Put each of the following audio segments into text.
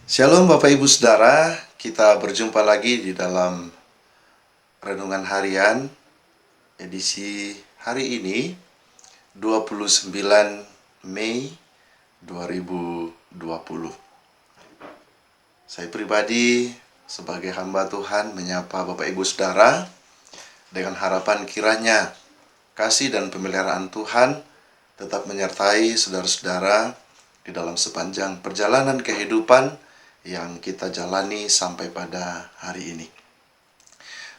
Shalom Bapak Ibu Saudara, kita berjumpa lagi di dalam Renungan Harian edisi hari ini 29 Mei 2020. Saya pribadi sebagai hamba Tuhan menyapa Bapak Ibu Saudara dengan harapan kiranya kasih dan pemeliharaan Tuhan tetap menyertai saudara-saudara di dalam sepanjang perjalanan kehidupan yang kita jalani sampai pada hari ini.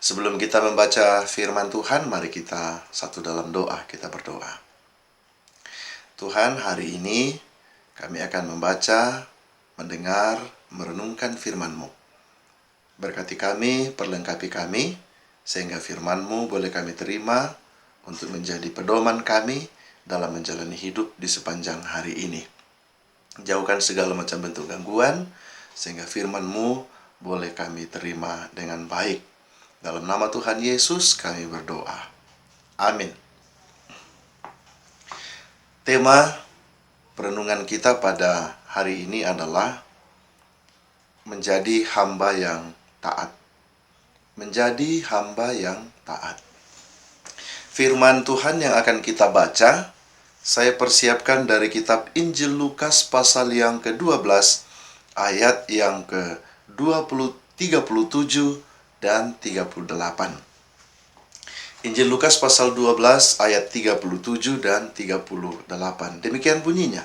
Sebelum kita membaca firman Tuhan, mari kita satu dalam doa, kita berdoa. Tuhan, hari ini kami akan membaca, mendengar, merenungkan firman-Mu. Berkati kami, perlengkapi kami, sehingga firman-Mu boleh kami terima untuk menjadi pedoman kami dalam menjalani hidup di sepanjang hari ini. Jauhkan segala macam bentuk gangguan, sehingga firman-Mu boleh kami terima dengan baik. Dalam nama Tuhan Yesus kami berdoa. Amin. Tema perenungan kita pada hari ini adalah menjadi hamba yang taat. Menjadi hamba yang taat. Firman Tuhan yang akan kita baca, saya persiapkan dari kitab Injil Lukas pasal yang ke-12, ayat yang ke-37 dan 38. Injil Lukas pasal 12 ayat 37 dan 38. Demikian bunyinya.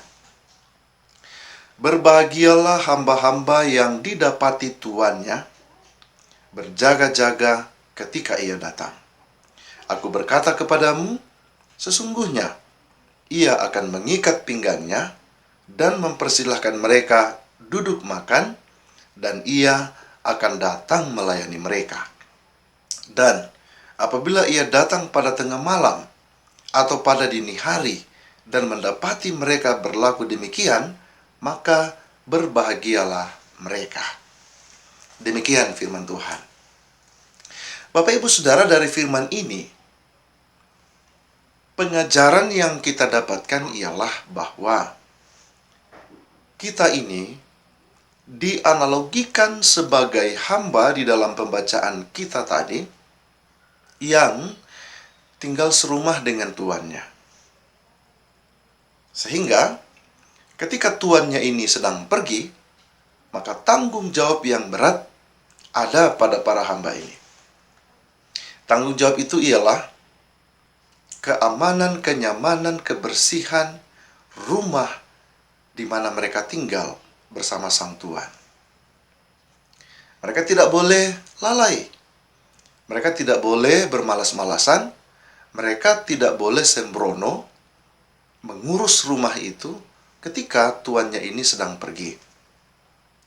Berbahagialah hamba-hamba yang didapati tuannya berjaga-jaga ketika ia datang. Aku berkata kepadamu, sesungguhnya ia akan mengikat pinggangnya dan mempersilahkan mereka duduk makan, dan ia akan datang melayani mereka. Dan apabila ia datang pada tengah malam atau pada dini hari dan mendapati mereka berlaku demikian, maka berbahagialah mereka. Demikian firman Tuhan. Bapak Ibu Saudara, dari firman ini, pengajaran yang kita dapatkan ialah bahwa kita ini dianalogikan sebagai hamba di dalam pembacaan kita tadi yang tinggal serumah dengan tuannya. Sehingga ketika tuannya ini sedang pergi, maka tanggung jawab yang berat ada pada para hamba ini. Tanggung jawab itu ialah keamanan, kenyamanan, kebersihan rumah di mana mereka tinggal bersama sang tuan. Mereka tidak boleh lalai. Mereka tidak boleh bermalas-malasan. Mereka tidak boleh sembrono mengurus rumah itu ketika tuannya ini sedang pergi.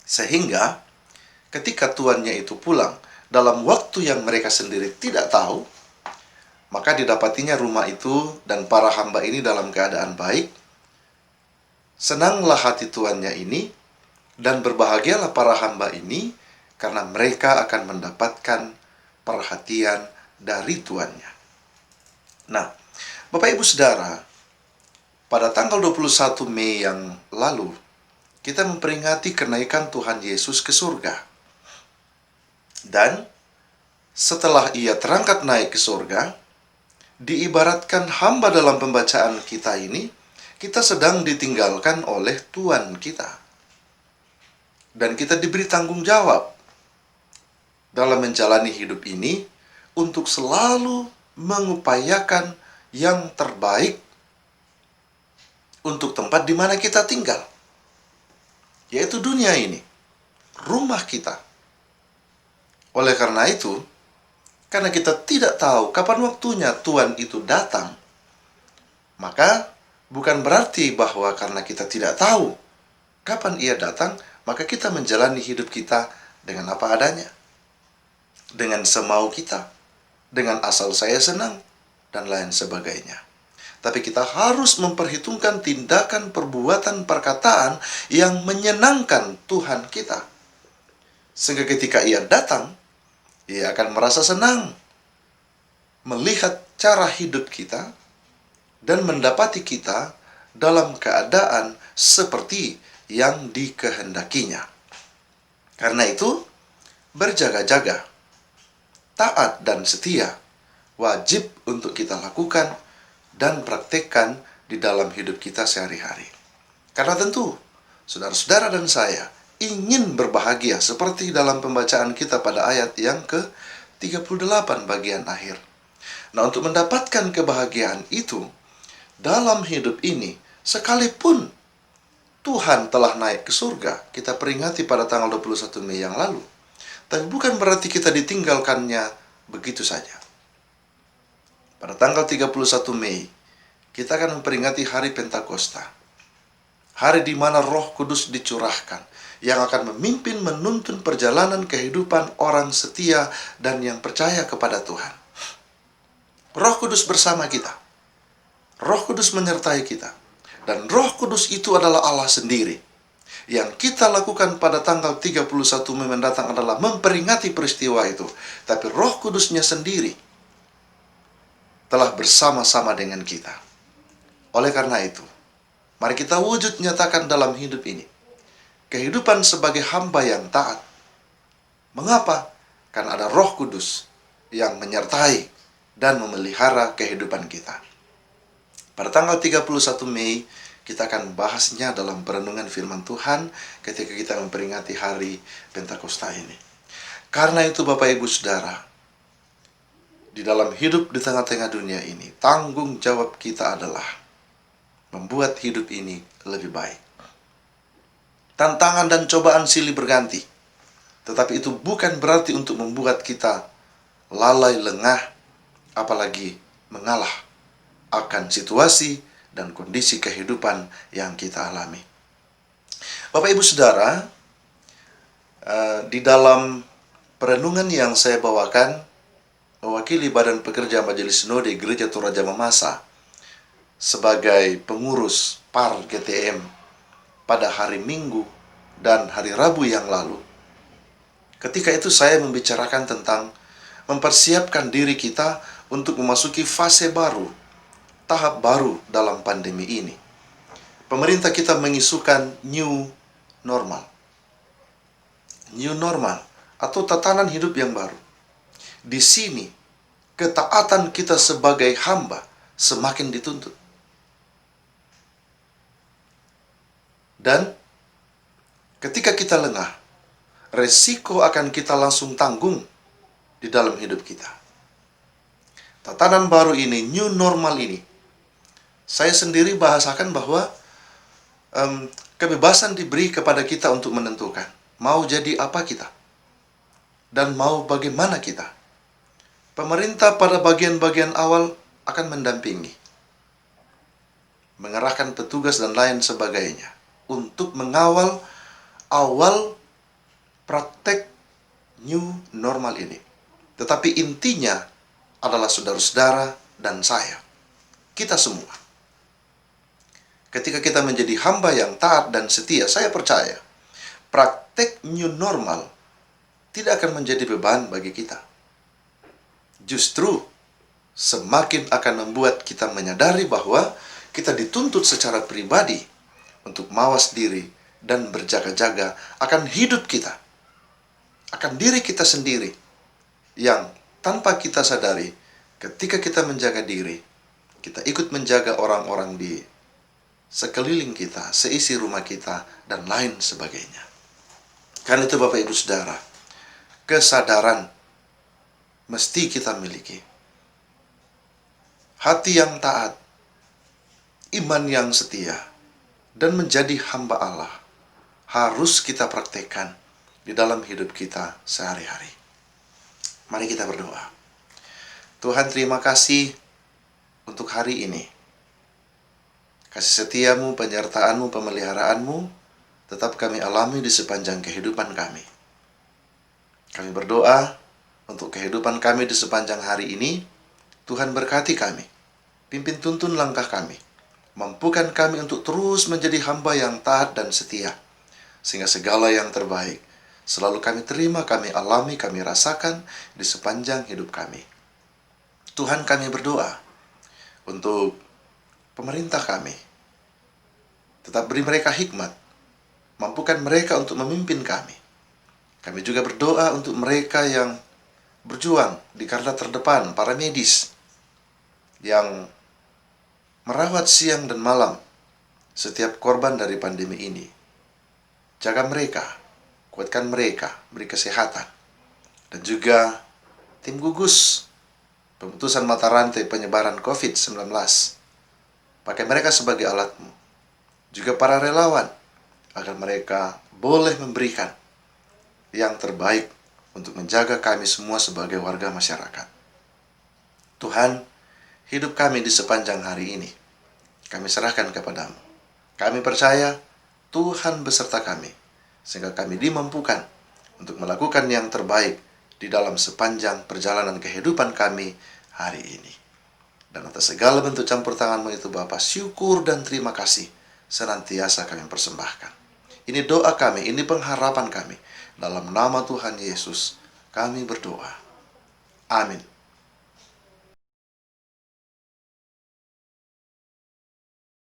Sehingga ketika tuannya itu pulang dalam waktu yang mereka sendiri tidak tahu, maka didapatinya rumah itu dan para hamba ini dalam keadaan baik. Senanglah hati tuannya ini, dan berbahagialah para hamba ini karena mereka akan mendapatkan perhatian dari tuannya. Nah, Bapak Ibu Saudara, pada tanggal 21 Mei yang lalu, kita memperingati kenaikan Tuhan Yesus ke surga. Dan setelah ia terangkat naik ke surga, diibaratkan hamba dalam pembacaan kita ini, kita sedang ditinggalkan oleh Tuhan kita. Dan kita diberi tanggung jawab dalam menjalani hidup ini untuk selalu mengupayakan yang terbaik untuk tempat di mana kita tinggal, yaitu dunia ini, rumah kita. Oleh karena itu, karena kita tidak tahu kapan waktunya Tuhan itu datang, maka bukan berarti bahwa karena kita tidak tahu kapan ia datang, maka kita menjalani hidup kita dengan apa adanya, dengan semau kita, dengan asal saya senang, dan lain sebagainya. Tapi kita harus memperhitungkan tindakan, perbuatan, perkataan yang menyenangkan Tuhan kita. Sehingga ketika ia datang, ia akan merasa senang melihat cara hidup kita dan mendapati kita dalam keadaan seperti yang dikehendakinya. Karena itu, berjaga-jaga, taat dan setia wajib untuk kita lakukan dan praktekkan di dalam hidup kita sehari-hari. Karena tentu, saudara-saudara dan saya ingin berbahagia seperti dalam pembacaan kita pada ayat yang ke-38 bagian akhir. Nah, untuk mendapatkan kebahagiaan itu dalam hidup ini, sekalipun Tuhan telah naik ke surga, kita peringati pada tanggal 21 Mei yang lalu, tapi bukan berarti kita ditinggalkannya begitu saja. Pada tanggal 31 Mei, kita akan memperingati hari Pentakosta. Hari di mana Roh Kudus dicurahkan, yang akan memimpin menuntun perjalanan kehidupan orang setia dan yang percaya kepada Tuhan. Roh Kudus bersama kita. Roh Kudus menyertai kita. Dan Roh Kudus itu adalah Allah sendiri. Yang kita lakukan pada tanggal 31 Mei mendatang adalah memperingati peristiwa itu. Tapi Roh Kudusnya sendiri telah bersama-sama dengan kita. Oleh karena itu, mari kita wujud nyatakan dalam hidup ini kehidupan sebagai hamba yang taat. Mengapa? Karena ada Roh Kudus yang menyertai dan memelihara kehidupan kita. Pada tanggal 31 Mei, kita akan membahasnya dalam perenungan firman Tuhan ketika kita memperingati hari Pentakosta ini. Karena itu Bapak Ibu Saudara, di dalam hidup di tengah-tengah dunia ini, tanggung jawab kita adalah membuat hidup ini lebih baik. Tantangan dan cobaan silih berganti, tetapi itu bukan berarti untuk membuat kita lalai lengah, apalagi mengalah akan situasi dan kondisi kehidupan yang kita alami. Bapak Ibu Saudara, di dalam perenungan yang saya bawakan, mewakili Badan Pekerja Majelis Sinode Gereja Toraja Mamasa sebagai pengurus PAR GTM pada hari Minggu dan hari Rabu yang lalu. Ketika itu saya membicarakan tentang mempersiapkan diri kita untuk memasuki fase baru, tahap baru dalam pandemi ini. Pemerintah kita mengisukan new normal. New normal atau tatanan hidup yang baru. Di sini, ketaatan kita sebagai hamba semakin dituntut. Dan ketika kita lengah, resiko akan kita langsung tanggung di dalam hidup kita. Tatanan baru ini, new normal ini, saya sendiri bahasakan bahwa kebebasan diberi kepada kita untuk menentukan mau jadi apa kita dan mau bagaimana kita. Pemerintah pada bagian-bagian awal akan mendampingi, mengerahkan petugas dan lain sebagainya untuk mengawal awal praktek new normal ini. Tetapi intinya adalah saudara-saudara dan saya, kita semua. Ketika kita menjadi hamba yang taat dan setia, saya percaya praktek new normal tidak akan menjadi beban bagi kita. Justru semakin akan membuat kita menyadari bahwa kita dituntut secara pribadi untuk mawas diri dan berjaga-jaga akan hidup kita, akan diri kita sendiri, yang tanpa kita sadari, ketika kita menjaga diri, kita ikut menjaga orang-orang di sekeliling kita, seisi rumah kita, dan lain sebagainya. Karena itu Bapak Ibu Saudara, kesadaran mesti kita miliki. Hati yang taat, iman yang setia, dan menjadi hamba Allah harus kita praktekkan di dalam hidup kita sehari-hari. Mari kita berdoa. Tuhan, terima kasih untuk hari ini. Kasih setiamu, penyertaanmu, pemeliharaanmu tetap kami alami di sepanjang kehidupan kami. Kami berdoa untuk kehidupan kami di sepanjang hari ini. Tuhan berkati kami, pimpin tuntun langkah kami, mampukan kami untuk terus menjadi hamba yang taat dan setia, sehingga segala yang terbaik selalu kami terima, kami alami, kami rasakan di sepanjang hidup kami. Tuhan, kami berdoa untuk pemerintah kami. Tetap beri mereka hikmat, mampukan mereka untuk memimpin kami, Kami juga berdoa untuk mereka yang berjuang di garda terdepan, para medis yang merawat siang dan malam setiap korban dari pandemi ini. Jaga mereka, kuatkan mereka, beri kesehatan. Dan juga tim gugus pemutusan mata rantai penyebaran COVID-19. Pakai mereka sebagai alatmu. Juga para relawan, agar mereka boleh memberikan yang terbaik untuk menjaga kami semua sebagai warga masyarakat. Tuhan, hidup kami di sepanjang hari ini, kami serahkan kepadamu. Kami percaya Tuhan beserta kami, sehingga kami dimampukan untuk melakukan yang terbaik di dalam sepanjang perjalanan kehidupan kami hari ini. Dan atas segala bentuk campur tangan-Mu itu Bapa, syukur dan terima kasih senantiasa kami persembahkan. Ini doa kami, ini pengharapan kami. Dalam nama Tuhan Yesus, kami berdoa. Amin.